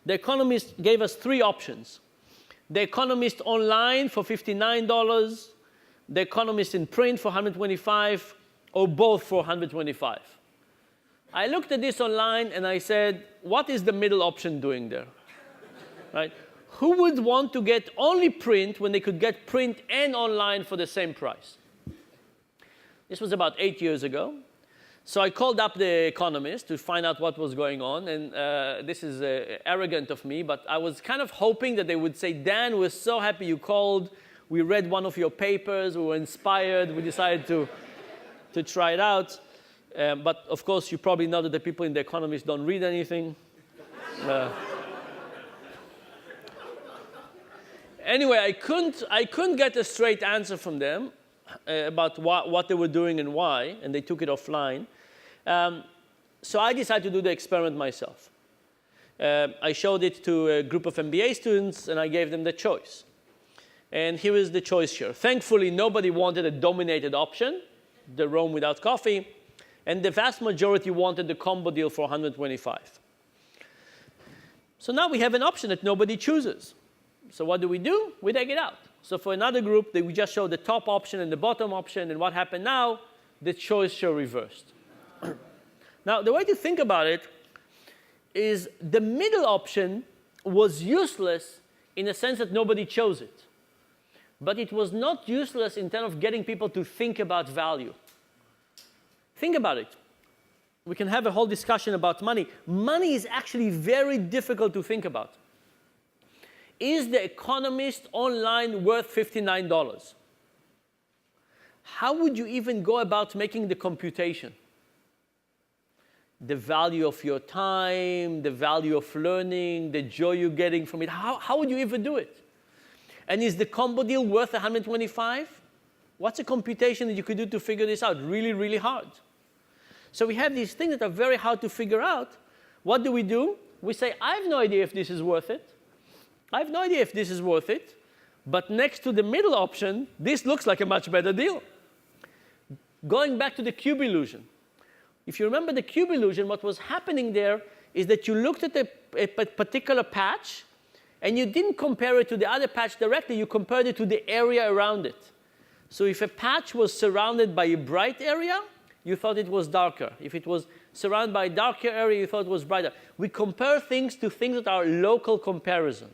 The Economist gave us 3 options. The Economist online for $59, The Economist in print for $125, or both for $125. I looked at this online and I said, what is the middle option doing there? Right? Who would want to get only print when they could get print and online for the same price? This was about 8 years ago. So I called up the Economist to find out what was going on. And this is arrogant of me, but I was kind of hoping that they would say, Dan, we're so happy you called. We read one of your papers. We were inspired. We decided to try it out. But of course, you probably know that the people in the Economist don't read anything. Anyway, I couldn't get a straight answer from them about what they were doing and why, and they took it offline. So I decided to do the experiment myself. I showed it to a group of MBA students, and I gave them the choice. And here is the choice here. Thankfully, nobody wanted a dominated option, the Rome without coffee, and the vast majority wanted the combo deal for $125. So now we have an option that nobody chooses. So what do? We take it out. So for another group, we just show the top option and the bottom option, and what happened now? The choice show reversed. Now, the way to think about it is the middle option was useless in the sense that nobody chose it. But it was not useless in terms of getting people to think about value. Think about it. We can have a whole discussion about money. Money is actually very difficult to think about. Is the Economist online worth $59? How would you even go about making the computation? The value of your time, the value of learning, the joy you're getting from it. How would you even do it? And is the combo deal worth $125? What's a computation that you could do to figure this out? Really, really hard. So we have these things that are very hard to figure out. What do? We say, I have no idea if this is worth it. I have no idea if this is worth it. But next to the middle option, this looks like a much better deal. Going back to the cube illusion. If you remember the cube illusion, what was happening there is that you looked at a particular patch, and you didn't compare it to the other patch directly. You compared it to the area around it. So if a patch was surrounded by a bright area, you thought it was darker. If it was surrounded by a darker area, you thought it was brighter. We compare things to things that are local comparison.